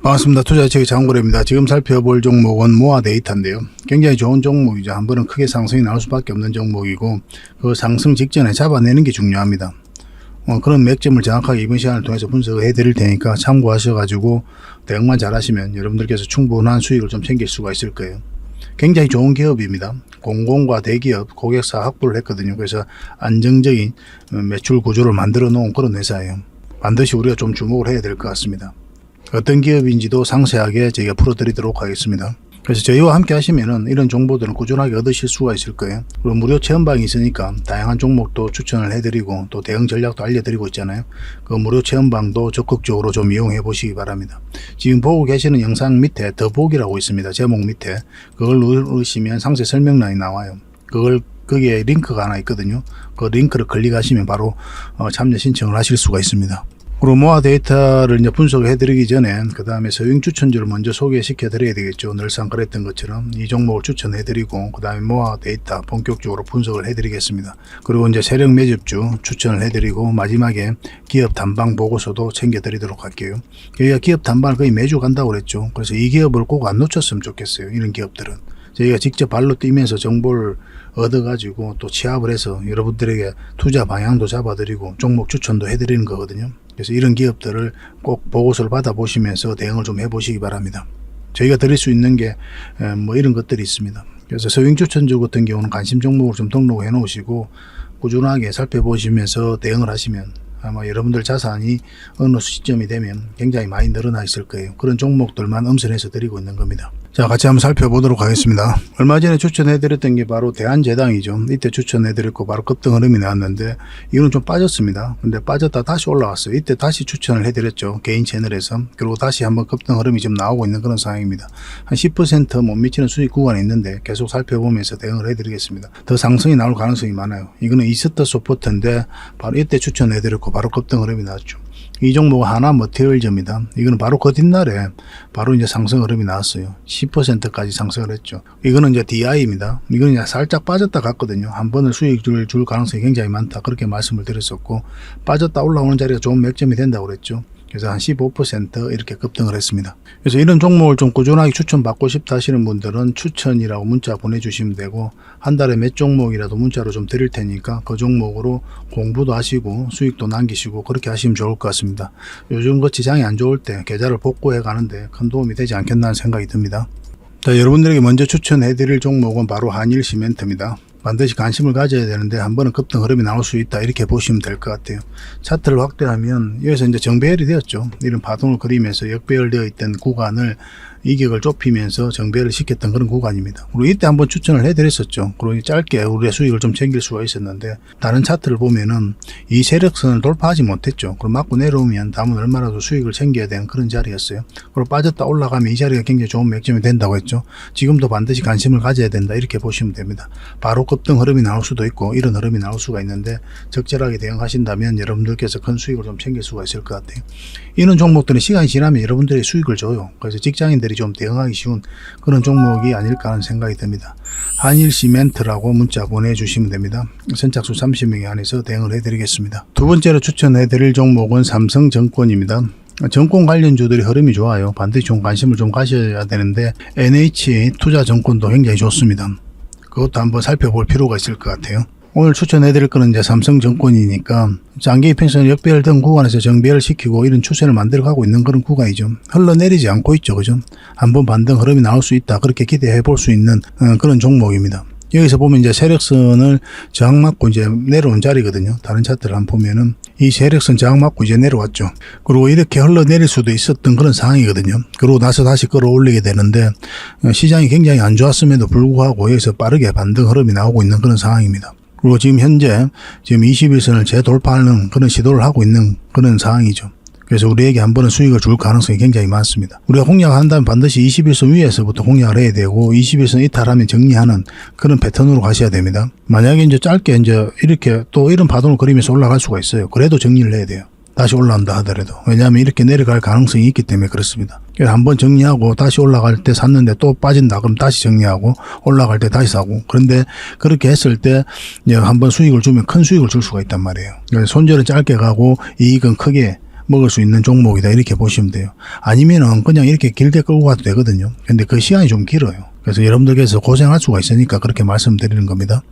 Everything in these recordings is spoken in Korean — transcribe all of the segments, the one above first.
반갑습니다. 투자예측의 장고래입니다. 지금 살펴볼 종목은 모아 데이터인데요. 굉장히 좋은 종목이죠. 한 번은 크게 상승이 나올 수밖에 없는 종목이고 그 상승 직전에 잡아내는 게 중요합니다. 그런 맥점을 정확하게 이번 시간을 통해서 분석을 해드릴 테니까 참고하셔가지고 대응만 잘하시면 여러분들께서 충분한 수익을 좀 챙길 수가 있을 거예요. 굉장히 좋은 기업입니다. 공공과 대기업 고객사 확보를 했거든요. 그래서 안정적인 매출 구조를 만들어 놓은 그런 회사예요. 반드시 우리가 좀 주목을 해야 될 것 같습니다. 어떤 기업인지도 상세하게 저희가 풀어드리도록 하겠습니다. 그래서 저희와 함께 하시면은 이런 정보들은 꾸준하게 얻으실 수가 있을 거예요. 그리고 무료 체험방이 있으니까 다양한 종목도 추천을 해드리고 또 대응 전략도 알려드리고 있잖아요. 그 무료 체험방도 적극적으로 좀 이용해 보시기 바랍니다. 지금 보고 계시는 영상 밑에 더보기라고 있습니다. 제목 밑에 그걸 누르시면 상세 설명란이 나와요. 거기에 링크가 하나 있거든요. 그 링크를 클릭하시면 바로 참여 신청을 하실 수가 있습니다. 그리고 모아 데이터를 이제 분석을 해드리기 전에 그 다음에 서윙 추천주를 먼저 소개시켜 드려야 되겠죠. 늘상 그랬던 것처럼 이 종목을 추천해드리고 그 다음에 모아 데이터 본격적으로 분석을 해드리겠습니다. 그리고 이제 세력 매집주 추천을 해드리고 마지막에 기업 단방 보고서도 챙겨드리도록 할게요. 저희가 기업 단방을 거의 매주 간다고 그랬죠. 그래서 이 기업을 꼭 안 놓쳤으면 좋겠어요. 이런 기업들은 저희가 직접 발로 뛰면서 정보를 얻어가지고 또 취합을 해서 여러분들에게 투자 방향도 잡아드리고 종목 추천도 해드리는 거거든요. 그래서 이런 기업들을 꼭 보고서를 받아보시면서 대응을 좀 해보시기 바랍니다. 저희가 드릴 수 있는 게 뭐 이런 것들이 있습니다. 그래서 서윙 추천주 같은 경우는 관심 종목을 좀 등록해 놓으시고 꾸준하게 살펴보시면서 대응을 하시면 아마 여러분들 자산이 어느 시점이 되면 굉장히 많이 늘어나 있을 거예요. 그런 종목들만 엄선해서 드리고 있는 겁니다. 자, 같이 한번 살펴보도록 하겠습니다. 얼마 전에 추천해드렸던 게 바로 대한제당이죠. 이때 추천해드렸고 바로 급등 흐름이 나왔는데 이거는 좀 빠졌습니다. 근데 빠졌다 다시 올라왔어요. 이때 다시 추천을 해드렸죠. 개인 채널에서. 그리고 다시 한번 급등 흐름이 지금 나오고 있는 그런 상황입니다. 한 10% 못 미치는 수익 구간이 있는데 계속 살펴보면서 대응을 해드리겠습니다. 더 상승이 나올 가능성이 많아요. 이거는 이스터 소포트인데 바로 이때 추천해드렸고 바로 급등 흐름이 나왔죠. 이 종목은 하나 머티리얼즈입니다. 이거는 바로 그 뒷날에 바로 이제 상승 흐름이 나왔어요. 10%까지 상승을 했죠. 이거는 이제 DI입니다. 이거는 이제 살짝 빠졌다 갔거든요. 한 번을 수익을 줄 가능성이 굉장히 많다. 그렇게 말씀을 드렸었고 빠졌다 올라오는 자리가 좋은 맥점이 된다고 그랬죠. 그래서 한 15% 이렇게 급등을 했습니다. 그래서 이런 종목을 좀 꾸준하게 추천받고 싶다 하시는 분들은 추천이라고 문자 보내주시면 되고 한 달에 몇 종목이라도 문자로 좀 드릴 테니까 그 종목으로 공부도 하시고 수익도 남기시고 그렇게 하시면 좋을 것 같습니다. 요즘 그 시장이 안 좋을 때 계좌를 복구해 가는데 큰 도움이 되지 않겠나 하는 생각이 듭니다. 자, 여러분들에게 먼저 추천해 드릴 종목은 바로 한일시멘트입니다. 반드시 관심을 가져야 되는데 한 번은 급등 흐름이 나올 수 있다 이렇게 보시면 될 것 같아요. 차트를 확대하면 여기서 이제 정배열이 되었죠. 이런 파동을 그리면서 역배열되어 있던 구간을 이격을 좁히면서 정배열을 시켰던 그런 구간입니다. 그리고 이때 한번 추천을 해드렸었죠. 그리고 짧게 우리의 수익을 좀 챙길 수가 있었는데 다른 차트를 보면은 이 세력선을 돌파하지 못했죠. 그리고 맞고 내려오면 다음은 얼마라도 수익을 챙겨야 되는 그런 자리였어요. 그리고 빠졌다 올라가면 이 자리가 굉장히 좋은 맥점이 된다고 했죠. 지금도 반드시 관심을 가져야 된다 이렇게 보시면 됩니다. 바로 급등 흐름이 나올 수도 있고 이런 흐름이 나올 수가 있는데 적절하게 대응하신다면 여러분들께서 큰 수익을 좀 챙길 수가 있을 것 같아요. 이런 종목들은 시간이 지나면 여러분들의 수익을 줘요. 그래서 직장인들이 좀 대응하기 쉬운 그런 종목이 아닐까 하는 생각이 듭니다. 한일시멘트라고 문자 보내주시면 됩니다. 선착수 30명에 한해서 대응을 해드리겠습니다. 두 번째로 추천해드릴 종목은 삼성증권입니다. 정권 관련주들이 흐름이 좋아요. 반드시 좀 관심을 좀 가셔야 되는데 NH투자증권도 굉장히 좋습니다. 그것도 한번 살펴볼 필요가 있을 것 같아요. 오늘 추천해드릴 거는 이제 삼성증권이니까 장기 이평선을 역배열된 구간에서 정배열 시키고 이런 추세를 만들어가고 있는 그런 구간이죠. 흘러내리지 않고 있죠. 그죠? 한번 반등 흐름이 나올 수 있다. 그렇게 기대해 볼 수 있는 그런 종목입니다. 여기서 보면 이제 세력선을 저항 맞고 이제 내려온 자리거든요. 다른 차트를 한번 보면은 이 세력선 저항 맞고 이제 내려왔죠. 그리고 이렇게 흘러내릴 수도 있었던 그런 상황이거든요. 그러고 나서 다시 끌어올리게 되는데 시장이 굉장히 안 좋았음에도 불구하고 여기서 빠르게 반등 흐름이 나오고 있는 그런 상황입니다. 그리고 지금 현재 21선을 재돌파하는 그런 시도를 하고 있는 그런 상황이죠. 그래서 우리에게 한 번은 수익을 줄 가능성이 굉장히 많습니다. 우리가 공략한다면 반드시 21선 위에서부터 공략을 해야 되고 21선 이탈하면 정리하는 그런 패턴으로 가셔야 됩니다. 만약에 이제 짧게 이제 이렇게 또 이런 파동을 그리면서 올라갈 수가 있어요. 그래도 정리를 해야 돼요. 다시 올라온다 하더라도. 왜냐하면 이렇게 내려갈 가능성이 있기 때문에 그렇습니다. 그래서 한번 정리하고 다시 올라갈 때 샀는데 또 빠진다 그럼 다시 정리하고 올라갈 때 다시 사고. 그런데 그렇게 했을 때 한번 수익을 주면 큰 수익을 줄 수가 있단 말이에요. 그래서 손절은 짧게 가고 이익은 크게 먹을 수 있는 종목이다 이렇게 보시면 돼요. 아니면은 그냥 이렇게 길게 끌고 가도 되거든요. 근데 그 시간이 좀 길어요. 그래서 여러분들께서 고생할 수가 있으니까 그렇게 말씀드리는 겁니다.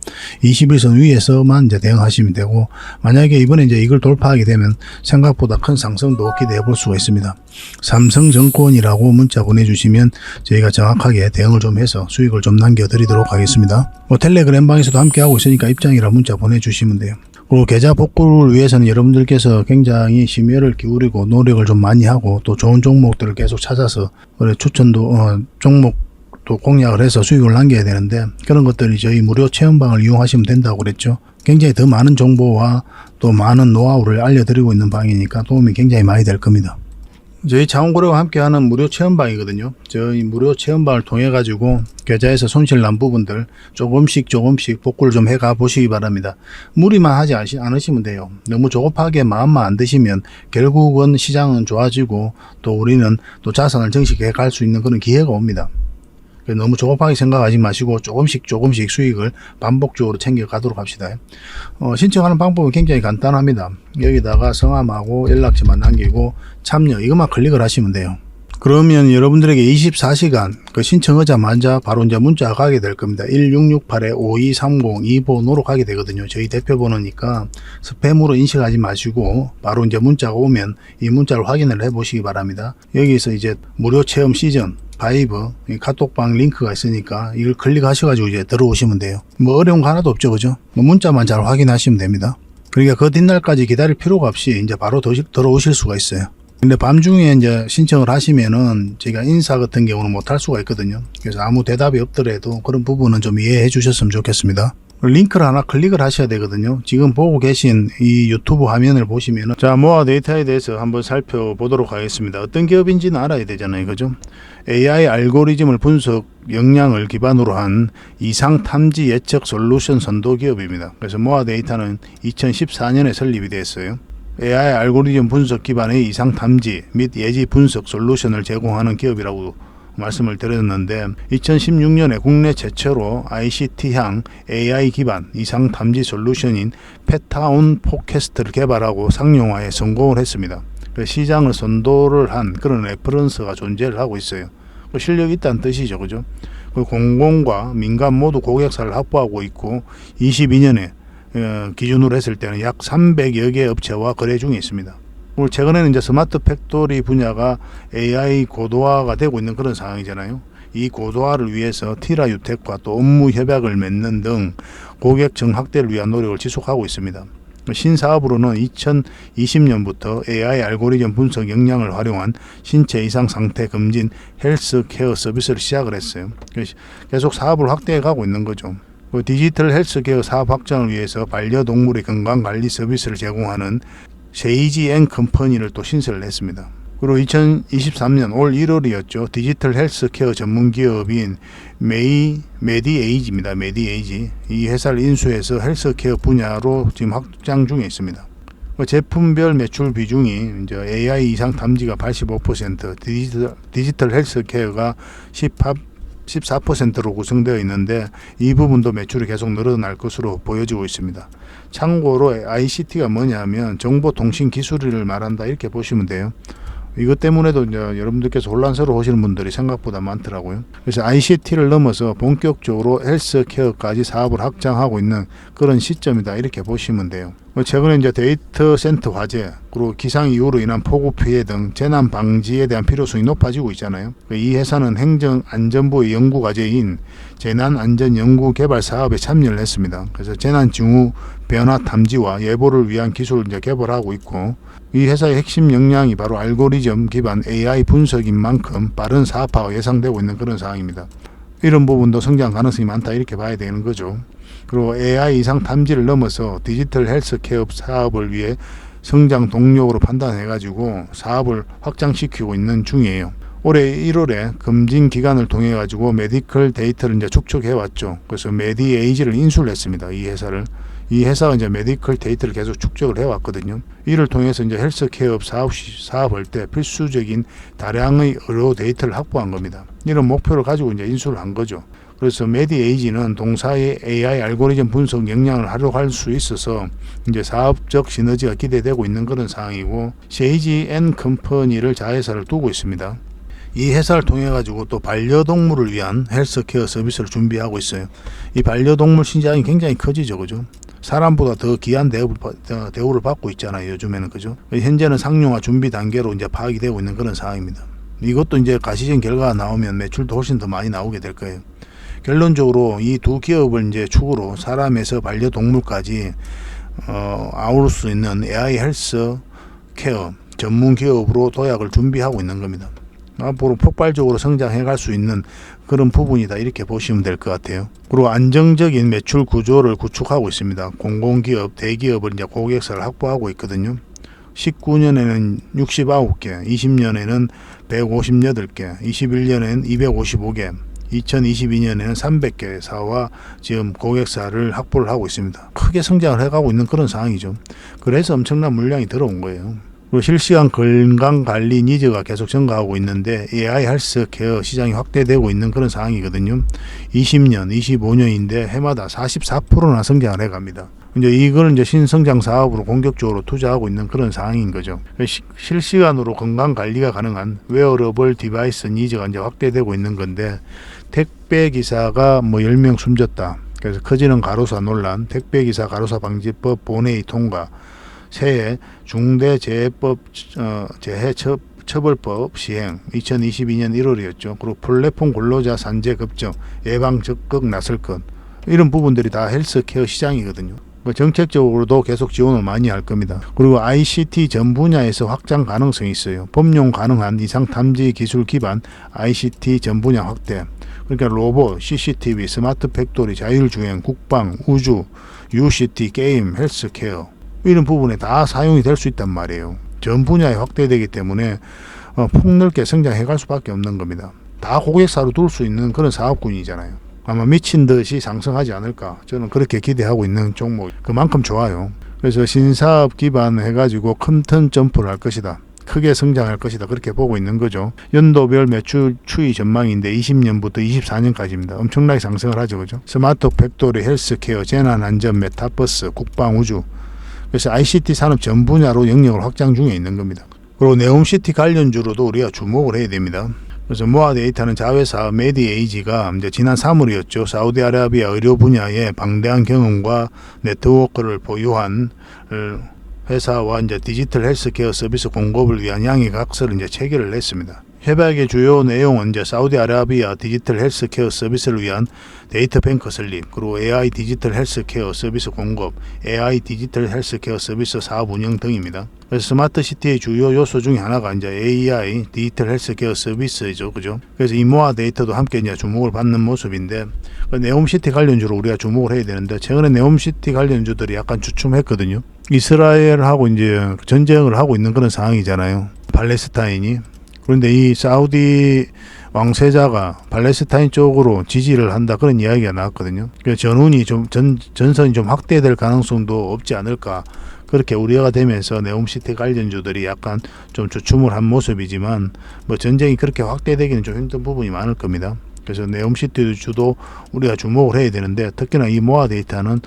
21선 위에서만 이제 대응하시면 되고, 만약에 이번에 이제 이걸 돌파하게 되면 생각보다 큰 상승도 기대해 볼 수가 있습니다. 삼성증권이라고 문자 보내주시면 저희가 정확하게 대응을 좀 해서 수익을 좀 남겨드리도록 하겠습니다. 텔레그램 방에서도 함께 하고 있으니까 입장이라 문자 보내주시면 돼요. 그리고 계좌 복구를 위해서는 여러분들께서 굉장히 심혈을 기울이고 노력을 좀 많이 하고 또 좋은 종목들을 계속 찾아서 추천도 종목 또 공략을 해서 수익을 남겨야 되는데, 그런 것들이 저희 무료 체험방을 이용하시면 된다고 그랬죠. 굉장히 더 많은 정보와 또 많은 노하우를 알려드리고 있는 방이니까 도움이 굉장히 많이 될 겁니다. 저희 자원고래와 함께하는 무료 체험방이거든요. 저희 무료 체험방을 통해 가지고 계좌에서 손실 난 부분들 조금씩 복구를 좀 해가 보시기 바랍니다. 무리만 하지 않으시면 돼요. 너무 조급하게 마음만 안 드시면 결국은 시장은 좋아지고 또 우리는 또 자산을 정식해 갈 수 있는 그런 기회가 옵니다. 너무 조급하게 생각하지 마시고 조금씩 수익을 반복적으로 챙겨가도록 합시다. 신청하는 방법은 굉장히 간단합니다. 여기다가 성함하고 연락처만 남기고 참여 이것만 클릭을 하시면 돼요. 그러면 여러분들에게 24시간 그 신청하자마자 바로 이제 문자가 가게 될 겁니다. 1668-5230 이 번호로 가게 되거든요. 저희 대표 번호니까 스팸으로 인식하지 마시고 바로 이제 문자가 오면 이 문자를 확인을 해 보시기 바랍니다. 여기서 이제 무료 체험 시즌 바이브 카톡방 링크가 있으니까 이걸 클릭하셔가지고 이제 들어오시면 돼요. 뭐 어려운 거 하나도 없죠, 그죠? 문자만 잘 확인하시면 됩니다. 그러니까 그 뒷날까지 기다릴 필요가 없이 이제 바로 들어오실 수가 있어요. 근데 밤중에 이제 신청을 하시면은 제가 인사 같은 경우는 못 할 수가 있거든요. 그래서 아무 대답이 없더라도 그런 부분은 좀 이해해 주셨으면 좋겠습니다. 링크를 하나 클릭을 하셔야 되거든요. 지금 보고 계신 이 유튜브 화면을 보시면은 자, 모아 데이터에 대해서 한번 살펴보도록 하겠습니다. 어떤 기업인지는 알아야 되잖아요, 그죠? AI 알고리즘을 분석 역량을 기반으로 한 이상 탐지 예측 솔루션 선도 기업입니다. 그래서 모아 데이터는 2014년에 설립이 됐어요. AI 알고리즘 분석 기반의 이상 탐지 및 예지 분석 솔루션을 제공하는 기업이라고 말씀을 드렸는데, 2016년에 국내 최초로 ICT향 AI 기반 이상 탐지 솔루션인 페타온 포캐스트를 개발하고 상용화에 성공을 했습니다. 시장을 선도를 한 그런 레퍼런스가 존재를 하고 있어요. 실력이 있다는 뜻이죠, 그죠? 공공과 민간 모두 고객사를 확보하고 있고 22년에 기준으로 했을 때는 약 300여 개 업체와 거래 중에 있습니다. 그리고 최근에는 이제 스마트 팩토리 분야가 AI 고도화가 되고 있는 그런 상황이잖아요. 이 고도화를 위해서 티라 유텍과 또 업무 협약을 맺는 등 고객층 확대를 위한 노력을 지속하고 있습니다. 신사업으로는 2020년부터 AI 알고리즘 분석 역량을 활용한 신체 이상 상태 검진 헬스케어 서비스를 시작을 했어요. 계속 사업을 확대해 가고 있는 거죠. 디지털 헬스케어 사업 확장을 위해서 반려동물의 건강관리 서비스를 제공하는 세이지 앤 컴퍼니를 또 신설을 했습니다. 그리고 2023년 올 1월이었죠. 디지털 헬스케어 전문 기업인 메디에이지입니다. 메디에이지. 이 회사를 인수해서 헬스케어 분야로 지금 확장 중에 있습니다. 제품별 매출 비중이 이제 AI 이상 탐지가 85%, 디지털 헬스케어가 14%로 구성되어 있는데 이 부분도 매출이 계속 늘어날 것으로 보여지고 있습니다. 참고로 ICT가 뭐냐면 정보통신기술을 말한다 이렇게 보시면 돼요. 이것 때문에도 이제 여러분들께서 혼란스러워하시는 분들이 생각보다 많더라고요. 그래서 ICT를 넘어서 본격적으로 헬스케어까지 사업을 확장하고 있는 그런 시점이다 이렇게 보시면 돼요. 최근에 이제 데이터 센터 화재, 그리고 기상 이후로 인한 폭우 피해 등 재난 방지에 대한 필요성이 높아지고 있잖아요. 이 회사는 행정안전부의 연구 과제인 재난안전연구개발 사업에 참여를 했습니다. 그래서 재난 징후 변화 탐지와 예보를 위한 기술을 이제 개발하고 있고, 이 회사의 핵심 역량이 바로 알고리즘 기반 AI 분석인 만큼 빠른 사업화가 예상되고 있는 그런 상황입니다. 이런 부분도 성장 가능성이 많다 이렇게 봐야 되는 거죠. 그리고 AI 이상 탐지를 넘어서 디지털 헬스케어 사업을 위해 성장 동력으로 판단해가지고 사업을 확장시키고 있는 중이에요. 올해 1월에 검진 기관을 통해 가지고 메디컬 데이터를 이제 축적해 왔죠. 그래서 메디에이지를 인수를 했습니다. 이 회사를. 이 회사가 이제 메디컬 데이터를 계속 축적을 해왔거든요. 이를 통해서 이제 헬스케어 사업할 때 필수적인 다량의 의료 데이터를 확보한 겁니다. 이런 목표를 가지고 이제 인수를 한 거죠. 그래서 메디에이지는 동사의 AI 알고리즘 분석 역량을 활용할 수 있어서 이제 사업적 시너지가 기대되고 있는 그런 상황이고, 세이지 앤 컴퍼니를 자회사를 두고 있습니다. 이 회사를 통해 가지고 또 반려동물을 위한 헬스케어 서비스를 준비하고 있어요. 이 반려동물 시장이 굉장히 커지죠, 그죠? 사람보다 더 귀한 대우를 받고 있잖아요, 요즘에는, 그죠? 현재는 상용화 준비 단계로 이제 파악이 되고 있는 그런 상황입니다. 이것도 이제 가시적 결과가 나오면 매출도 훨씬 더 많이 나오게 될 거예요. 결론적으로 이 두 기업을 이제 축으로 사람에서 반려동물까지 아울 수 있는 AI 헬스 케어 전문 기업으로 도약을 준비하고 있는 겁니다. 앞으로 폭발적으로 성장해 갈 수 있는 그런 부분이다, 이렇게 보시면 될 것 같아요. 그리고 안정적인 매출 구조를 구축하고 있습니다. 공공기업, 대기업을 이제 고객사를 확보하고 있거든요. 19년에는 69개, 20년에는 158개, 21년에는 255개, 2022년에는 300개 회사와 지금 고객사를 확보를 하고 있습니다. 크게 성장을 해가고 있는 그런 상황이죠. 그래서 엄청난 물량이 들어온 거예요. 그리고 실시간 건강관리 니즈가 계속 증가하고 있는데 AI 헬스케어 시장이 확대되고 있는 그런 상황이거든요. 20년, 25년인데 해마다 44%나 성장을 해갑니다. 이제 이걸 이제 신성장 사업으로 공격적으로 투자하고 있는 그런 상황인 거죠. 실시간으로 건강 관리가 가능한 웨어러블 디바이스 니즈가 이제 확대되고 있는 건데, 택배 기사가 10명 숨졌다. 그래서 커지는 가로사 논란, 택배 기사 가로사 방지법 본회의 통과, 새해 중대재해법 재해처벌법 시행 2022년 1월이었죠. 그리고 플랫폼 근로자 산재 급증, 예방 적극 나설 것, 이런 부분들이 다 헬스케어 시장이거든요. 정책적으로도 계속 지원을 많이 할 겁니다. 그리고 ICT 전 분야에서 확장 가능성이 있어요. 법용 가능한 이상 탐지 기술 기반 ICT 전 분야 확대. 그러니까 로봇, CCTV, 스마트 팩토리, 자율주행, 국방, 우주, UCT, 게임, 헬스케어, 이런 부분에 다 사용이 될 수 있단 말이에요. 전 분야에 확대되기 때문에 폭넓게 성장해 갈 수밖에 없는 겁니다. 다 고객사로 둘 수 있는 그런 사업군이잖아요. 아마 미친 듯이 상승하지 않을까, 저는 그렇게 기대하고 있는 종목, 그만큼 좋아요. 그래서 신사업 기반 해가지고 큰 턴 점프를 할 것이다, 크게 성장할 것이다, 그렇게 보고 있는 거죠. 연도별 매출 추이 전망인데 20년부터 24년까지입니다. 엄청나게 상승을 하죠, 그죠? 스마트 팩토리, 헬스케어, 재난안전, 메타버스, 국방, 우주, 그래서 ICT 산업 전 분야로 영역을 확장 중에 있는 겁니다. 그리고 네옴시티 관련주로도 우리가 주목을 해야 됩니다. 그래서 모아데이터는 자회사 메디에이지가 이제 지난 3월이었죠. 사우디아라비아 의료 분야의 방대한 경험과 네트워크를 보유한 회사와 이제 디지털 헬스케어 서비스 공급을 위한 양해각서를 이제 체결을 했습니다. 협약의 주요 내용은 이제 사우디아라비아 디지털 헬스케어 서비스를 위한 데이터 뱅크 설립, 그리고 AI 디지털 헬스케어 서비스 공급, AI 디지털 헬스케어 서비스 사업 운영 등입니다. 그래서 스마트 시티의 주요 요소 중에 하나가 이제 AI 디지털 헬스케어 서비스죠, 그죠? 그래서 이 모아 데이터도 함께 이제 주목을 받는 모습인데, 네옴시티 관련주로 우리가 주목을 해야 되는데, 최근에 네옴시티 관련주들이 약간 주춤했거든요. 이스라엘하고 이제 전쟁을 하고 있는 그런 상황이잖아요, 팔레스타인이. 그런데 이 사우디 왕세자가 팔레스타인 쪽으로 지지를 한다, 그런 이야기가 나왔거든요. 그래서 전운이 전선이 좀 확대될 가능성도 없지 않을까, 그렇게 우려가 되면서 네옴시티 관련주들이 약간 좀 주춤을 한 모습이지만, 전쟁이 그렇게 확대되기는 좀 힘든 부분이 많을 겁니다. 그래서 네옴시티 주도 우리가 주목을 해야 되는데, 특히나 이 모아 데이터는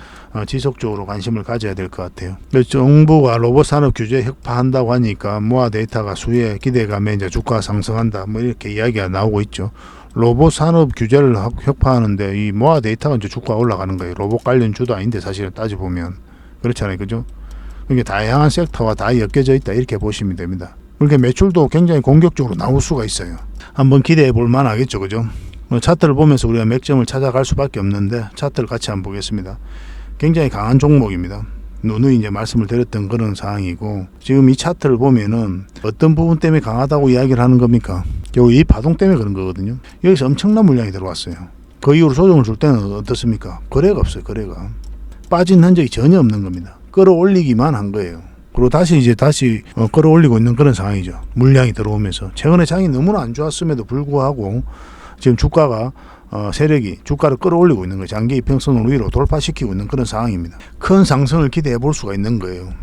지속적으로 관심을 가져야 될 것 같아요. 그래서 정부가 로봇 산업 규제 혁파한다고 하니까 모아 데이터가 수혜 기대감에 이제 주가 상승한다, 이렇게 이야기가 나오고 있죠. 로봇 산업 규제를 혁파하는데 이 모아 데이터가 이제 주가가 올라가는 거예요. 로봇 관련 주도 아닌데 사실은 따져보면 그렇잖아요, 그죠? 이게 다양한 섹터가 다 엮여져 있다, 이렇게 보시면 됩니다. 그렇게 매출도 굉장히 공격적으로 나올 수가 있어요. 한번 기대해 볼 만하겠죠, 그죠? 차트를 보면서 우리가 맥점을 찾아갈 수밖에 없는데, 차트를 같이 한번 보겠습니다. 굉장히 강한 종목입니다. 누누이 이제 말씀을 드렸던 그런 상황이고, 지금 이 차트를 보면은 어떤 부분 때문에 강하다고 이야기를 하는 겁니까? 결국 이 파동 때문에 그런 거거든요. 여기서 엄청난 물량이 들어왔어요. 그 이후로 조정을 줄 때는 어떻습니까? 거래가 없어요, 거래가. 빠진 흔적이 전혀 없는 겁니다. 끌어올리기만 한 거예요. 그리고 다시 끌어올리고 있는 그런 상황이죠. 물량이 들어오면서. 최근에 장이 너무나 안 좋았음에도 불구하고 지금 주가가 세력이 주가를 끌어올리고 있는 거예요. 장기 이평선을 위로 돌파시키고 있는 그런 상황입니다. 큰 상승을 기대해 볼 수가 있는 거예요.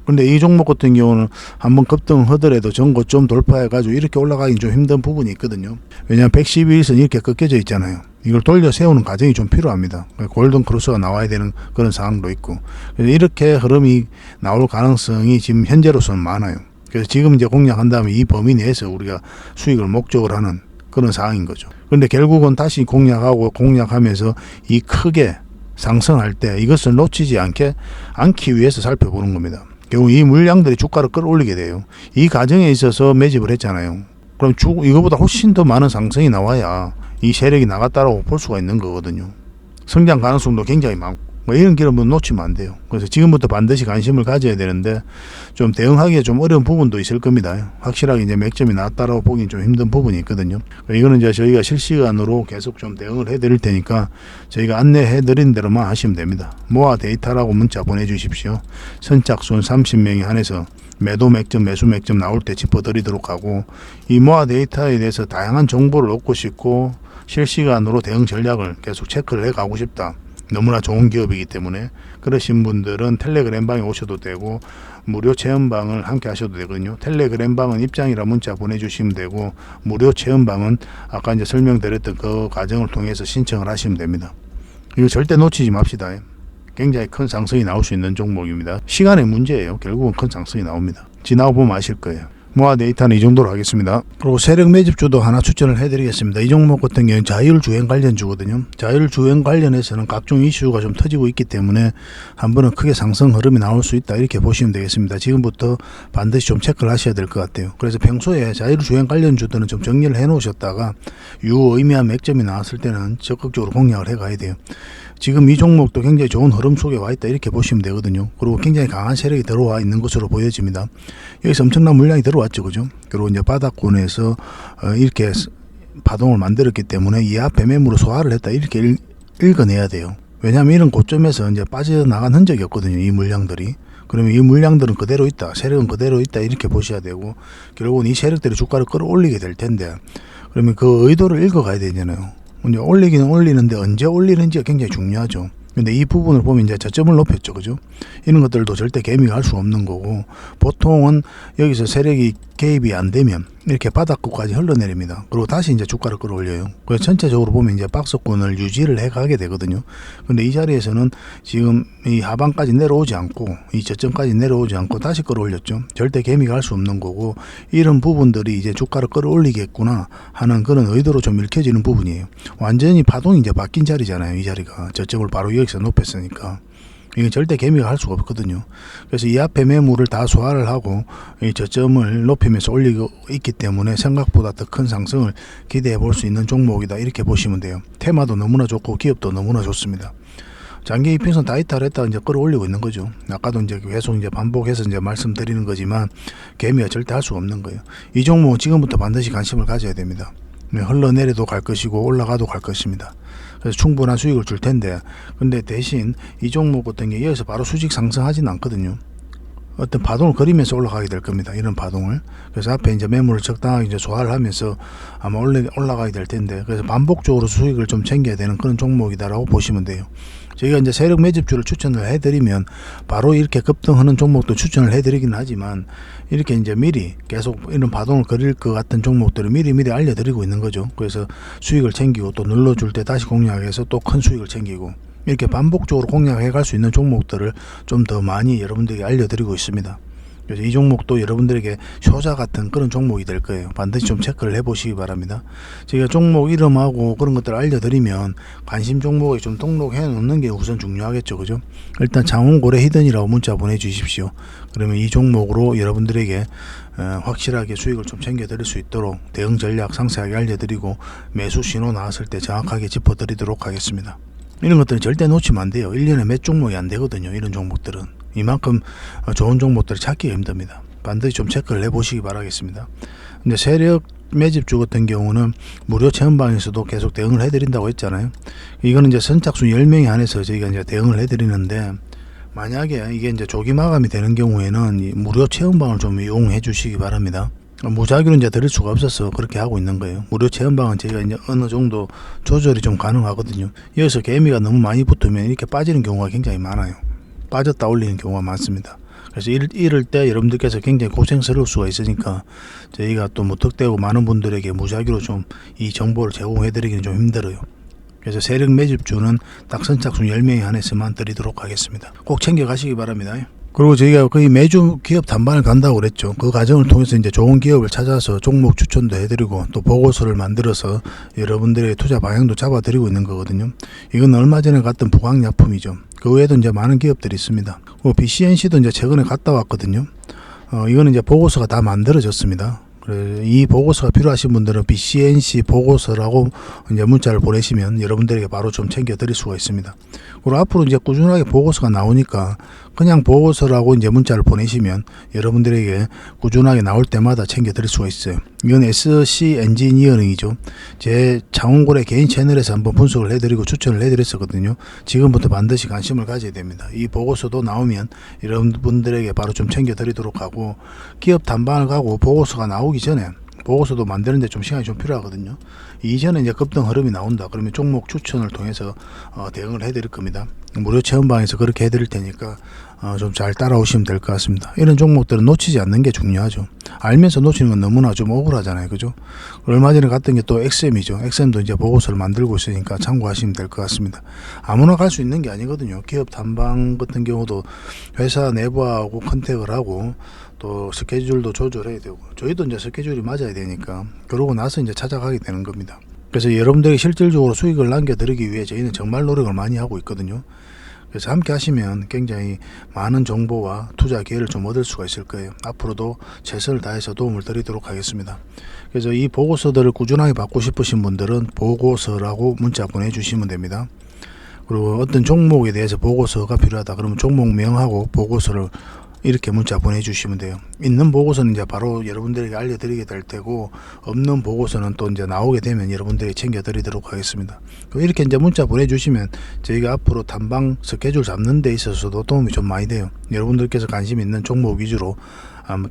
그런데 이 종목 같은 경우는 한번 급등을 하더라도 전고 좀 돌파해 가지고 이렇게 올라가기 좀 힘든 부분이 있거든요. 왜냐하면 112일선 이렇게 꺾여져 있잖아요. 이걸 돌려 세우는 과정이 좀 필요합니다. 골든 크로스가 나와야 되는 그런 상황도 있고, 그래서 이렇게 흐름이 나올 가능성이 지금 현재로서는 많아요. 그래서 지금 이제 공략한 다음에 이 범위 내에서 우리가 수익을 목적으로 하는 그런 상황인 거죠. 그런데 결국은 다시 공략하면서 이 크게 상승할 때 이것을 놓치지 않기 위해서 살펴보는 겁니다. 결국 이 물량들이 주가를 끌어올리게 돼요. 이 과정에 있어서 매집을 했잖아요. 그럼 이거보다 훨씬 더 많은 상승이 나와야 이 세력이 나갔다라고 볼 수가 있는 거거든요. 성장 가능성도 굉장히 많고, 이런 기회를 놓치면 안 돼요. 그래서 지금부터 반드시 관심을 가져야 되는데, 좀 대응하기에 좀 어려운 부분도 있을 겁니다. 확실하게 이제 맥점이 나왔다라고 보기는 좀 힘든 부분이 있거든요. 이거는 이제 저희가 실시간으로 계속 좀 대응을 해드릴 테니까 저희가 안내해드린 대로만 하시면 됩니다. 모아 데이터라고 문자 보내주십시오. 선착순 30명이 한해서 매도 맥점, 매수 맥점 나올 때 짚어드리도록 하고, 이 모아 데이터에 대해서 다양한 정보를 얻고 싶고 실시간으로 대응 전략을 계속 체크를 해가고 싶다, 너무나 좋은 기업이기 때문에 그러신 분들은 텔레그램방에 오셔도 되고 무료 체험방을 함께 하셔도 되거든요. 텔레그램방은 입장이라 문자 보내주시면 되고, 무료 체험방은 아까 이제 설명드렸던 그 과정을 통해서 신청을 하시면 됩니다. 이거 절대 놓치지 맙시다. 굉장히 큰 상승이 나올 수 있는 종목입니다. 시간의 문제예요. 결국은 큰 상승이 나옵니다. 지나고 보면 아실 거예요. 모아 데이터는 이 정도로 하겠습니다. 그리고 세력 매집주도 하나 추천을 해드리겠습니다. 이 종목 같은 경우는 자율주행 관련주거든요. 자율주행 관련해서는 각종 이슈가 좀 터지고 있기 때문에 한 번은 크게 상승 흐름이 나올 수 있다, 이렇게 보시면 되겠습니다. 지금부터 반드시 좀 체크를 하셔야 될 것 같아요. 그래서 평소에 자율주행 관련주들은 좀 정리를 해 놓으셨다가 유의미한 맥점이 나왔을 때는 적극적으로 공략을 해 가야 돼요. 지금 이 종목도 굉장히 좋은 흐름 속에 와 있다, 이렇게 보시면 되거든요. 그리고 굉장히 강한 세력이 들어와 있는 것으로 보여집니다. 여기서 엄청난 물량이 들어왔죠, 그죠? 그리고 이제 바닥권에서 이렇게 파동을 만들었기 때문에 이 앞에 매물을 소화를 했다, 이렇게 읽어내야 돼요. 왜냐하면 이런 고점에서 이제 빠져나간 흔적이 없거든요, 이 물량들이. 그러면 이 물량들은 그대로 있다, 세력은 그대로 있다, 이렇게 보셔야 되고, 결국은 이 세력들이 주가를 끌어올리게 될 텐데, 그러면 그 의도를 읽어가야 되잖아요. 이제 올리기는 올리는데 언제 올리는지가 굉장히 중요하죠. 근데 이 부분을 보면 이제 저점을 높였죠, 그죠? 이런 것들도 절대 개미가 할 수 없는 거고, 보통은 여기서 세력이 개입이 안 되면 이렇게 바닥권까지 흘러내립니다. 그리고 다시 이제 주가를 끌어올려요. 그래서 전체적으로 보면 이제 박스권을 유지를 해 가게 되거든요. 근데 이 자리에서는 지금 이 하방까지 내려오지 않고, 이 저점까지 내려오지 않고 다시 끌어올렸죠. 절대 개미가 할 수 없는 거고, 이런 부분들이 이제 주가를 끌어올리겠구나 하는 그런 의도로 좀 읽혀지는 부분이에요. 완전히 파동이 이제 바뀐 자리잖아요, 이 자리가. 저점을 바로 여기서 높였으니까. 이게 절대 개미가 할 수가 없거든요. 그래서 이 앞에 매물을 다 소화를 하고 이 저점을 높이면서 올리고 있기 때문에 생각보다 더 큰 상승을 기대해 볼 수 있는 종목이다, 이렇게 보시면 돼요. 테마도 너무나 좋고 기업도 너무나 좋습니다. 장기 이평선 다 이탈했다가 이제 끌어올리고 있는 거죠. 아까도 이제 계속 이제 반복해서 이제 말씀드리는 거지만 개미가 절대 할 수가 없는 거예요. 이 종목은 지금부터 반드시 관심을 가져야 됩니다. 흘러내려도 갈 것이고 올라가도 갈 것입니다. 그래서 충분한 수익을 줄 텐데, 근데 대신 이 종목 같은 게 여기서 바로 수직 상승하지는 않거든요. 어떤 파동을 그리면서 올라가게 될 겁니다, 이런 파동을. 그래서 앞에 이제 매물을 적당하게 이제 소화를 하면서 아마 올라가게 될 텐데, 그래서 반복적으로 수익을 좀 챙겨야 되는 그런 종목이다라고 보시면 돼요. 저희가 이제 세력 매집주를 추천을 해드리면 바로 이렇게 급등하는 종목도 추천을 해드리긴 하지만, 이렇게 이제 미리 계속 이런 파동을 그릴 것 같은 종목들을 미리 알려드리고 있는 거죠. 그래서 수익을 챙기고 또 눌러줄 때 다시 공략해서 또 큰 수익을 챙기고, 이렇게 반복적으로 공략해 갈 수 있는 종목들을 좀 더 많이 여러분들에게 알려드리고 있습니다. 그래서 이 종목도 여러분들에게 효자 같은 그런 종목이 될 거예요. 반드시 좀 체크를 해 보시기 바랍니다. 제가 종목 이름하고 그런 것들을 알려드리면 관심 종목에 좀 등록해 놓는 게 우선 중요하겠죠, 그죠? 일단 장원고래 히든이라고 문자 보내주십시오. 그러면 이 종목으로 여러분들에게 확실하게 수익을 좀 챙겨 드릴 수 있도록 대응 전략 상세하게 알려드리고, 매수 신호 나왔을 때 정확하게 짚어드리도록 하겠습니다. 이런 것들은 절대 놓치면 안 돼요. 1년에 몇 종목이 안 되거든요, 이런 종목들은. 이만큼 좋은 종목들을 찾기가 힘듭니다. 반드시 좀 체크를 해보시기 바라겠습니다. 근데 세력 매집주 같은 경우는 무료 체험방에서도 계속 대응을 해드린다고 했잖아요. 이거는 이제 선착순 10명에 한해서 저희가 이제 대응을 해드리는데, 만약에 이게 이제 조기 마감이 되는 경우에는 이 무료 체험방을 좀 이용해 주시기 바랍니다. 무작위로 이제 드릴 수가 없어서 그렇게 하고 있는 거예요. 무료 체험방은 저희가 이제 어느 정도 조절이 좀 가능하거든요. 여기서 개미가 너무 많이 붙으면 이렇게 빠지는 경우가 굉장히 많아요. 빠졌다 올리는 경우가 많습니다. 그래서 이럴 때 여러분들께서 굉장히 고생스러울 수가 있으니까 저희가 또 무턱대고 많은 분들에게 무작위로 좀 이 정보를 제공해 드리기는 좀 힘들어요. 그래서 세력 매집주는 딱 선착순 10명에 한해서만 드리도록 하겠습니다. 꼭 챙겨 가시기 바랍니다. 그리고 저희가 거의 매주 기업 단반을 간다고 그랬죠. 그 과정을 통해서 이제 좋은 기업을 찾아서 종목 추천도 해드리고 또 보고서를 만들어서 여러분들의 투자 방향도 잡아드리고 있는 거거든요. 이건 얼마 전에 갔던 부강약품이죠. 그 외에도 이제 많은 기업들이 있습니다. 그리고 BCNC도 이제 최근에 갔다 왔거든요. 이거는 이제 보고서가 다 만들어졌습니다. 이 보고서가 필요하신 분들은 BCNC 보고서라고 이제 문자를 보내시면 여러분들에게 바로 좀 챙겨 드릴 수가 있습니다. 그리고 앞으로 이제 꾸준하게 보고서가 나오니까 그냥 보고서라고 이제 문자를 보내시면 여러분들에게 꾸준하게 나올 때마다 챙겨 드릴 수가 있어요. 이건 SC 엔지니어링이죠. 제 창원고래 개인 채널에서 한번 분석을 해드리고 추천을 해드렸었거든요. 지금부터 반드시 관심을 가져야 됩니다. 이 보고서도 나오면 여러분들에게 바로 좀 챙겨 드리도록 하고, 기업 단반을 가고 보고서가 나오기 전에 보고서도 만드는데 좀 시간이 좀 필요하거든요. 이전에 이제 급등 흐름이 나온다 그러면 종목 추천을 통해서 대응을 해드릴 겁니다. 무료 체험방에서 그렇게 해드릴 테니까 좀 잘 따라오시면 될 것 같습니다. 이런 종목들은 놓치지 않는 게 중요하죠. 알면서 놓치는 건 너무나 좀 억울하잖아요, 그죠? 얼마 전에 갔던 게 또 XM이죠. XM도 이제 보고서를 만들고 있으니까 참고하시면 될 것 같습니다. 아무나 갈 수 있는 게 아니거든요. 기업 단방 같은 경우도 회사 내부하고 컨택을 하고 또 스케줄도 조절해야 되고, 저희도 이제 스케줄이 맞아야 되니까 그러고 나서 이제 찾아가게 되는 겁니다. 그래서 여러분들에게 실질적으로 수익을 남겨드리기 위해 저희는 정말 노력을 많이 하고 있거든요. 그래서 함께 하시면 굉장히 많은 정보와 투자 기회를 좀 얻을 수가 있을 거예요. 앞으로도 최선을 다해서 도움을 드리도록 하겠습니다. 그래서 이 보고서들을 꾸준하게 받고 싶으신 분들은 보고서라고 문자 보내주시면 됩니다. 그리고 어떤 종목에 대해서 보고서가 필요하다 그러면 종목명하고 보고서를 이렇게 문자 보내주시면 돼요. 있는 보고서는 이제 바로 여러분들에게 알려드리게 될 테고, 없는 보고서는 또 이제 나오게 되면 여러분들에게 챙겨드리도록 하겠습니다. 이렇게 이제 문자 보내주시면 저희가 앞으로 단방 스케줄 잡는 데 있어서도 도움이 좀 많이 돼요. 여러분들께서 관심 있는 종목 위주로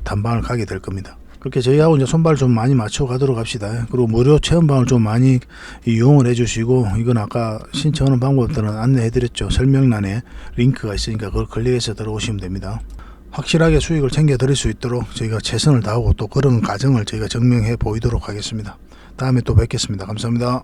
단방을 가게 될 겁니다. 그렇게 저희하고 이제 손발 좀 많이 맞춰 가도록 합시다. 그리고 무료 체험방을 좀 많이 이용을 해주시고, 이건 아까 신청하는 방법들은 안내해드렸죠. 설명란에 링크가 있으니까 그걸 클릭해서 들어오시면 됩니다. 확실하게 수익을 챙겨 드릴 수 있도록 저희가 최선을 다하고 또 그런 과정을 저희가 증명해 보이도록 하겠습니다. 다음에 또 뵙겠습니다. 감사합니다.